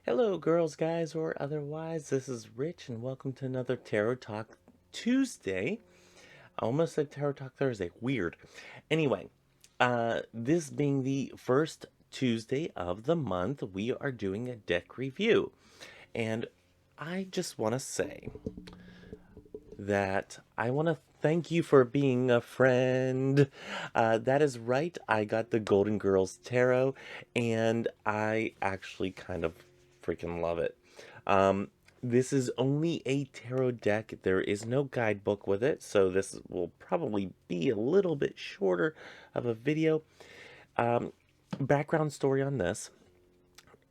Hello, girls, guys, or otherwise. This is Rich, and welcome to another Tarot Talk Tuesday. I almost said Tarot Talk Thursday. Weird. Anyway, this being the first Tuesday of the month, we are doing a deck review. And I just want to say that I want to thank you for being a friend. That is right. I got the Golden Girls Tarot, and I actually kind of freaking love it. Um, this is only a tarot deck. There is no guidebook with it, so this will probably be a little bit shorter of a video. Um, Background story on this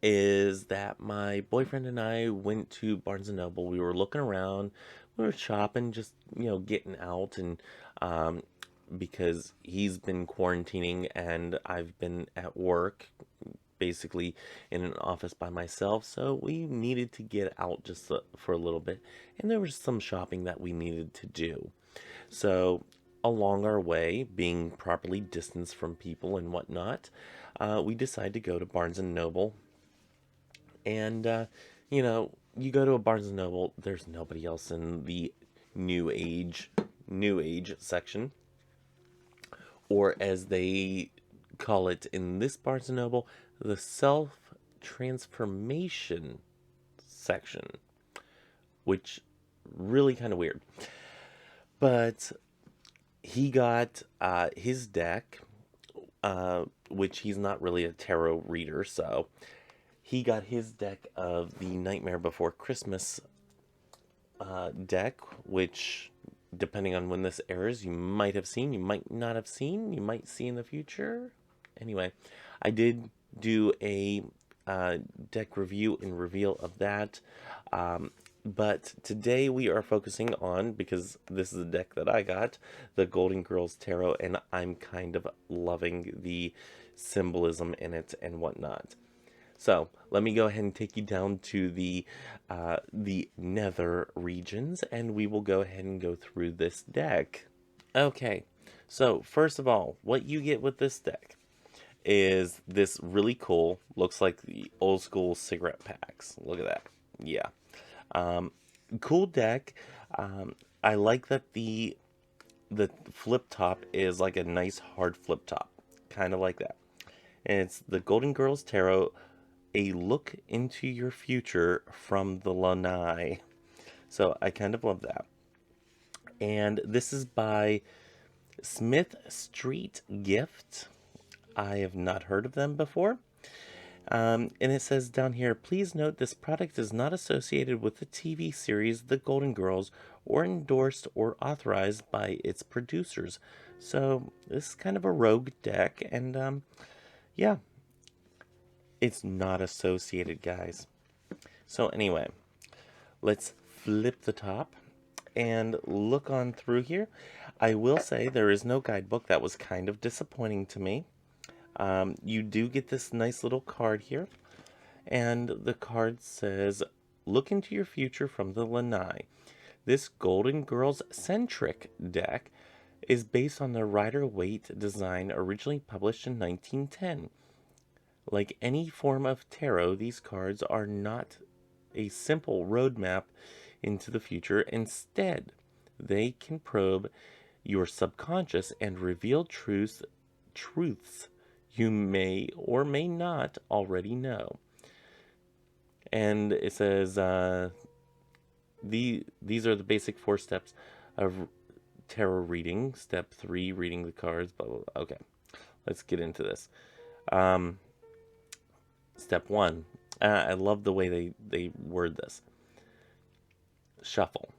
is that my boyfriend and I went to Barnes and Noble. We were looking around, we were shopping, just getting out, and um, because he's been quarantining and I've been at work, basically in an office by myself, so we needed to get out just for a little bit, and there was some shopping that we needed to do. So along our way, being properly distanced from people and whatnot, we decided to go to Barnes and Noble and, you go to a Barnes and Noble, there's nobody else in the new age, new age section, or as they call it in this Barnes and Noble, the self transformation section, which really kind of weird. But he got his deck, which he's not really a tarot reader, so he got his deck of the Nightmare Before Christmas deck, which, depending on when this airs, you might have seen, you might not have seen, you might see in the future. Anyway, I did do a deck review and reveal of that. But today we are focusing on, because this is a deck that I got, the Golden Girls Tarot, and I'm kind of loving the symbolism in it and whatnot. So let me go ahead and take you down to the nether regions, and we will go ahead and go through this deck. Okay, so first of all, what you get with this deck is this really cool, looks like the old school cigarette packs. Look at that. Yeah. Um, cool deck. I like that the flip top is like a nice hard flip top, kind of like that. And it's the Golden Girls Tarot, a look into your future from the lanai. So I kind of love that. And this is by Smith Street Gift. I have not heard of them before. And it says down here, please note this product is not associated with the TV series The Golden Girls or endorsed or authorized by its producers. So this is kind of a rogue deck, and yeah, it's not associated, guys. So anyway, let's flip the top and look on through here. I will say there is no guidebook. That was kind of disappointing to me. You do get this nice little card here, and the card says, look into your future from the lanai. This Golden Girls centric deck is based on the Rider-Waite design originally published in 1910. Like any form of tarot, these cards are not a simple roadmap into the future. Instead, they can probe your subconscious and reveal truths you may or may not already know. And it says these are the basic 4 steps of tarot reading. Step 3, reading the cards. Blah, blah, blah. Okay, let's get into this. Step 1. I love the way they word this. Shuffle.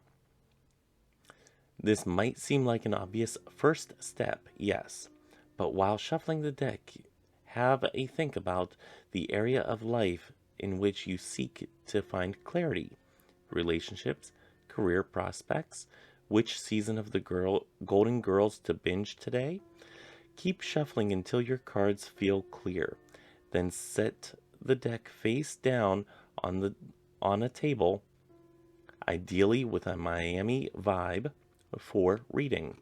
This might seem like an obvious first step, yes, but while shuffling the deck, have a think about the area of life in which you seek to find clarity. Relationships, career prospects, which season of the Golden Girls to binge today. Keep shuffling until your cards feel clear. Then set the deck face down on a table, ideally with a Miami vibe, for reading.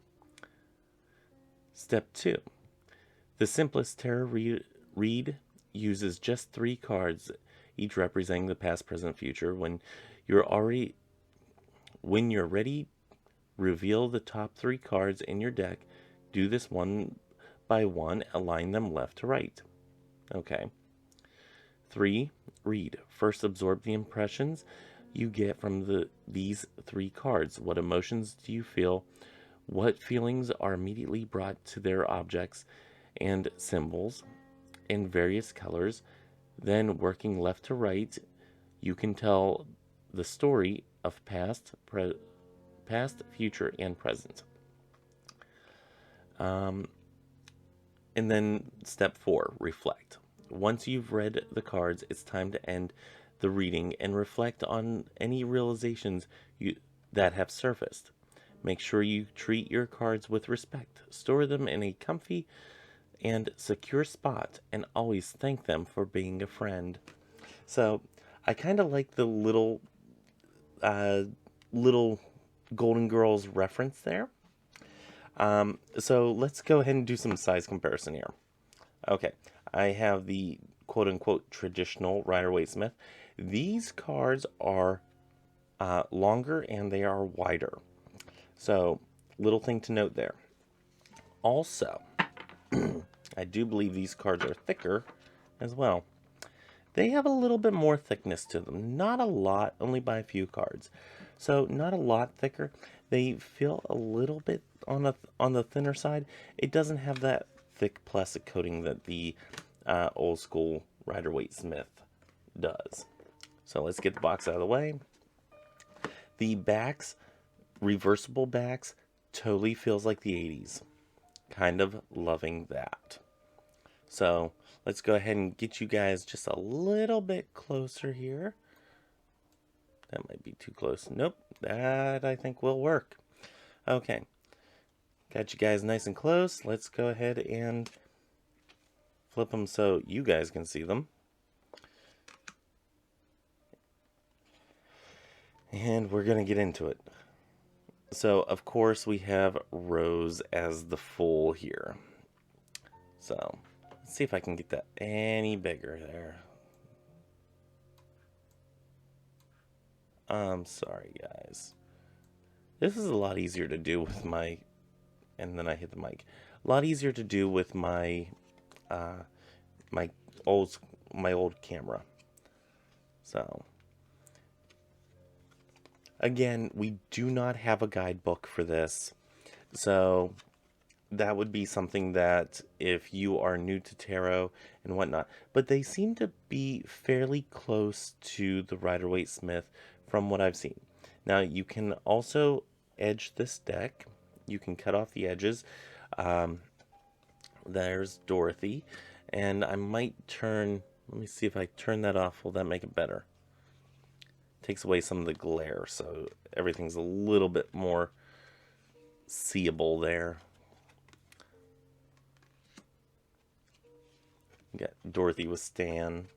Step 2. The simplest tarot read uses just 3 cards. each representing the past, present, future. You're already when you're ready, reveal the top 3 cards in your deck. Do this one by one, align them left to right. Okay. 3. Read. First, absorb the impressions you get from these 3 cards. What emotions do you feel? What feelings are immediately brought to their objects and symbols in various colors? Then, working left to right, you can tell the story of past, future, and present. And then step 4, reflect. Once you've read the cards, it's time to end the reading and reflect on any realizations that have surfaced. Make sure you treat your cards with respect. Store them in a comfy and secure spot, and always thank them for being a friend. So, I kind of like the little Golden Girls reference there. So let's go ahead and do some size comparison here. Okay, I have the quote-unquote traditional Rider-Waite-Smith. These cards are longer and they are wider. So, little thing to note there. Also, I do believe these cards are thicker as well. They have a little bit more thickness to them. Not a lot, only by a few cards. So, not a lot thicker. They feel a little bit on the thinner side. It doesn't have that thick plastic coating that the old school Rider-Waite-Smith does. So, let's get the box out of the way. The backs, reversible backs, totally feels like the 80s. Kind of loving that. So, let's go ahead and get you guys just a little bit closer here. That might be too close. Nope, that I think will work. Okay, got you guys nice and close. Let's go ahead and flip them so you guys can see them. And we're going to get into it. So, of course, we have Rose as the fool here. So, let's see if I can get that any bigger there. I'm sorry, guys. This is a lot easier to do with my... And then I hit the mic. A lot easier to do with my my old camera. So, again, we do not have a guidebook for this. So, that would be something that if you are new to tarot and whatnot. But they seem to be fairly close to the Rider-Waite-Smith from what I've seen. Now, you can also edge this deck. You can cut off the edges. There's Dorothy. And I might turn... Let me see if I turn that off. Will that make it better? Takes away some of the glare, so everything's a little bit more seeable there. You got Dorothy with Stan.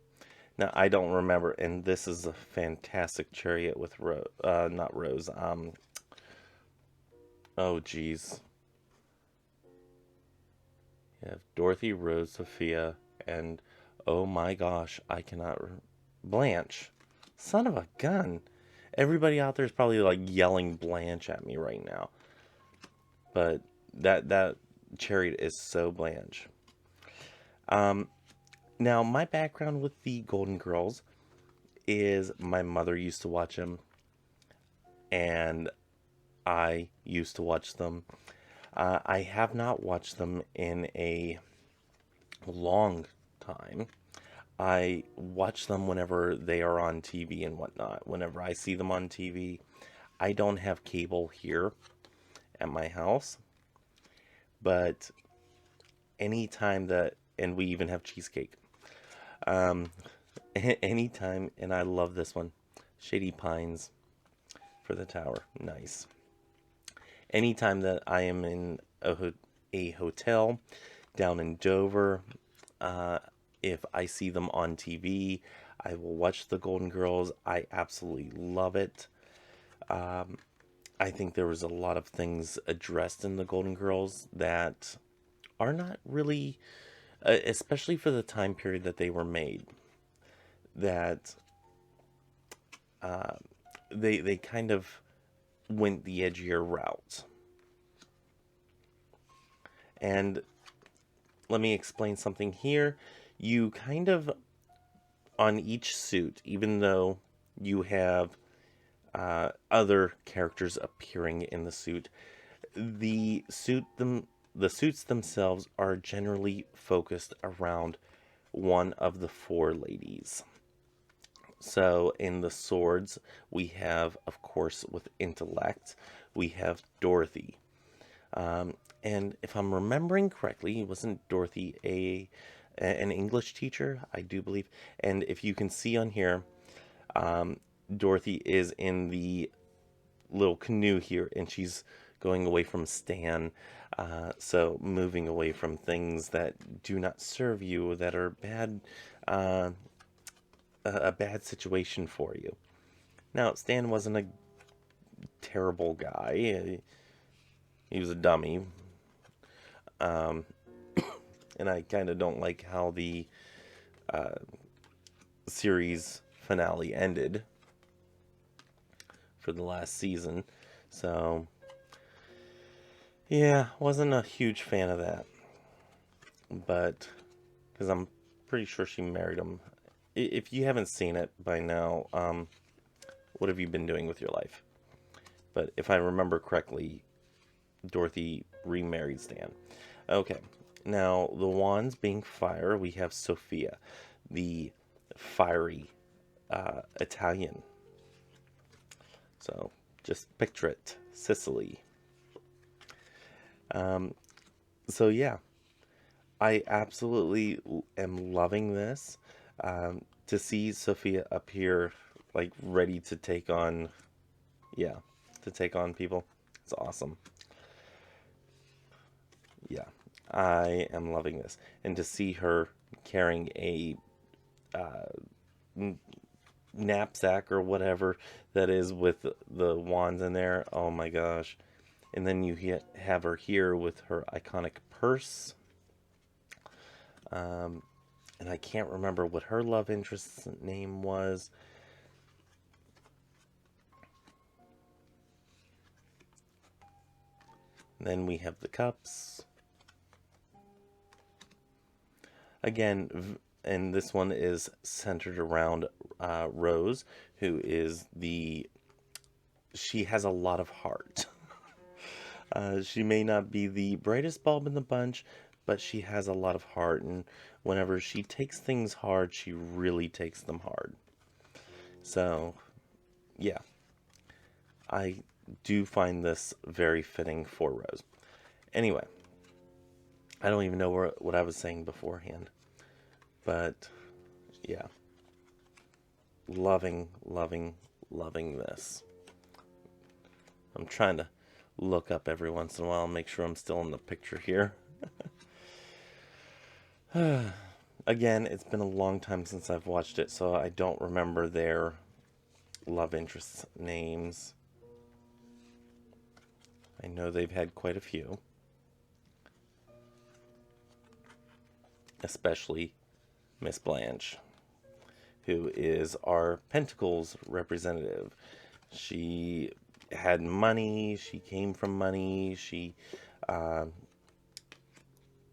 Now, I don't remember, and this is a fantastic chariot with not Rose. Oh, geez. You have Dorothy, Rose, Sophia, and oh my gosh, I cannot... Blanche. Son of a gun. Everybody out there is probably like yelling Blanche at me right now. But that chariot is so Blanche. Now, my background with the Golden Girls is my mother used to watch them, and I used to watch them. I have not watched them in a long time. I watch them whenever they are on TV and whatnot. Whenever I see them on TV, I don't have cable here at my house, but anytime that, and we even have cheesecake. Anytime, and I love this one, Shady Pines for the tower. Nice. Anytime that I am in a hotel down in Dover, if I see them on TV, I will watch the Golden Girls. I absolutely love it. I think there was a lot of things addressed in the Golden Girls that are not really, especially for the time period that they were made. that they kind of went the edgier route. And let me explain something here. You kind of, on each suit, even though you have other characters appearing in the suit, the suits themselves are generally focused around one of the four ladies. So in the swords, we have, of course, with intellect, we have Dorothy. And if I'm remembering correctly, wasn't Dorothy an English teacher? I do believe. And if you can see on here, Dorothy is in the little canoe here, and she's going away from Stan. So moving away from things that do not serve you, that are bad, a bad situation for you. Now, Stan wasn't a terrible guy. He was a dummy. And I kind of don't like how the series finale ended for the last season. So, yeah, wasn't a huge fan of that. But, because I'm pretty sure she married him. If you haven't seen it by now, what have you been doing with your life? But if I remember correctly, Dorothy remarried Stan. Okay, now the wands being fire, we have Sophia, the fiery Italian. So just picture it, Sicily. So yeah, I absolutely am loving this. To see Sophia up here, like ready to take on, yeah, to take on people, it's awesome. Yeah, I am loving this, and to see her carrying a knapsack or whatever that is with the wands in there. Oh my gosh. And then you have her here with her iconic purse. And I can't remember what her love interest's name was. And then we have the cups. Again, and this one is centered around Rose, who is she has a lot of heart. She may not be the brightest bulb in the bunch, but she has a lot of heart, and whenever she takes things hard, she really takes them hard. So, yeah, I do find this very fitting for Rose. Anyway, I don't even know what I was saying beforehand, but yeah, loving, loving, loving this. I'm trying to look up every once in a while and make sure I'm still in the picture here. Again, it's been a long time since I've watched it, so I don't remember their love interests' names. I know they've had quite a few. Especially Miss Blanche, who is our Pentacles representative. She had money, she came from money,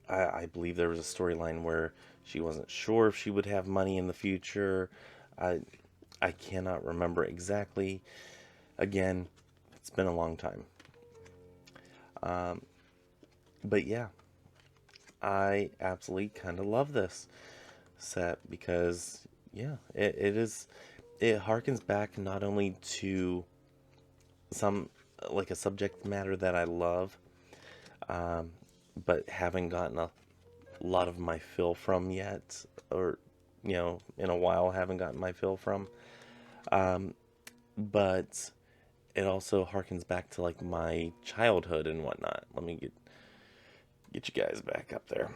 I believe there was a storyline where she wasn't sure if she would have money in the future. I cannot remember exactly. Again, it's been a long time. But yeah, I absolutely kind of love this set because, yeah, it harkens back not only to some, like a subject matter that I love, but haven't gotten a lot of my fill from yet, or, in a while haven't gotten my fill from. But it also harkens back to like my childhood and whatnot. Let me get you guys back up there.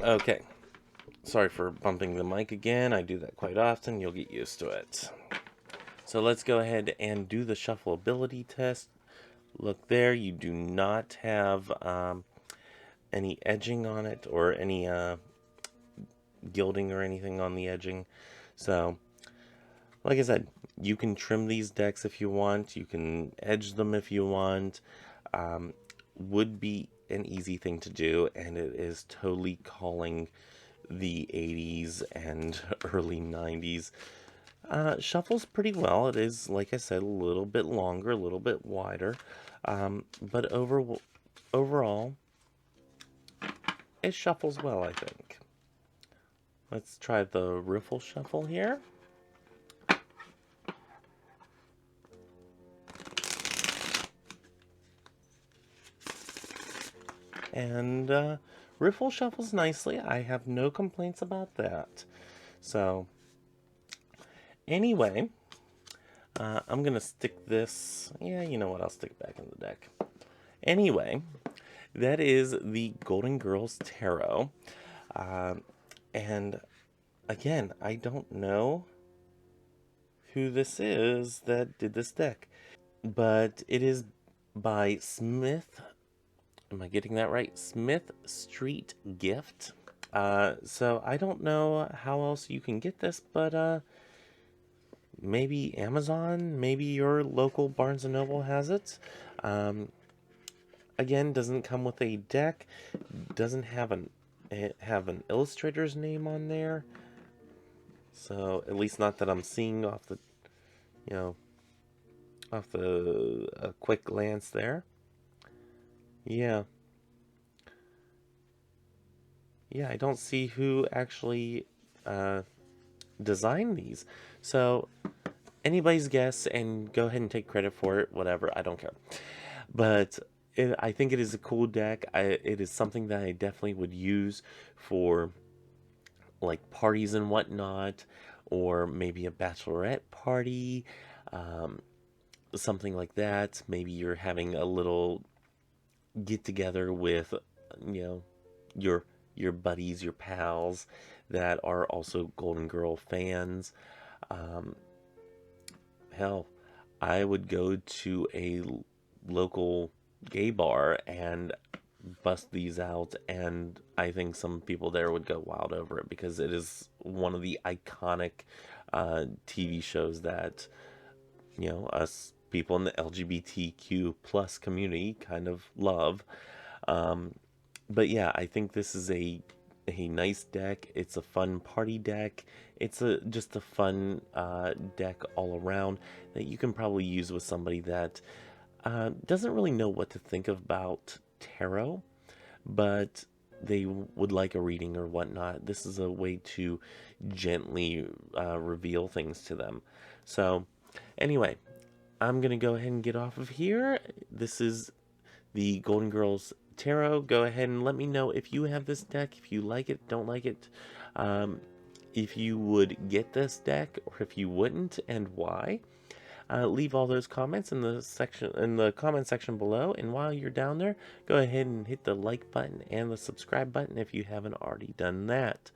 Okay. Sorry for bumping the mic again. I do that quite often. You'll get used to it. So let's go ahead and do the shuffleability test. Look there. You do not have any edging on it or any gilding or anything on the edging. So, like I said, you can trim these decks if you want. You can edge them if you want. Um, would be an easy thing to do, and it is totally calling the 80s and early 90s. Shuffles pretty well. It is, like I said, a little bit longer, a little bit wider. But overall, it shuffles well, I think. Let's try the Riffle Shuffle here. And Riffle shuffles nicely. I have no complaints about that. So, anyway, I'm going to stick this. Yeah, you know what? I'll stick it back in the deck. Anyway, that is the Golden Girls Tarot. Uh, and again, I don't know who this is that did this deck, but it is by Smith. Am I getting that right? Smith Street Gift. So I don't know how else you can get this, but maybe Amazon, maybe your local Barnes & Noble has it. Again, doesn't come with a deck, doesn't have an illustrator's name on there. So at least not that I'm seeing off the, you know, off the a quick glance there. Yeah. Yeah, I don't see who actually designed these. So anybody's guess, and go ahead and take credit for it, whatever, I don't care. But I think it is a cool deck. It is something that I definitely would use for like parties and whatnot, or maybe a bachelorette party, um, something like that. Maybe you're having a little get together with, you know, your your buddies, your pals that are also Golden Girl fans. Um, Hell, I would go to a local gay bar and bust these out, and I think some people there would go wild over it because it is one of the iconic TV shows that, you know, us people in the LGBTQ plus community kind of love. Um, but yeah, I think this is a nice deck. It's a fun party deck. It's a just a fun deck all around that you can probably use with somebody that doesn't really know what to think about tarot, but they would like a reading or whatnot. This is a way to gently reveal things to them. So, anyway, I'm gonna go ahead and get off of here. This is the Golden Girls Tarot. Go ahead and let me know if you have this deck, if you like it, don't like it, um, if you would get this deck, or if you wouldn't, and why. Leave all those comments in the comment section below. And while you're down there, go ahead and hit the like button and the subscribe button if you haven't already done that.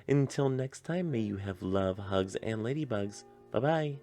Until next time, may you have love, hugs, and ladybugs. Bye bye.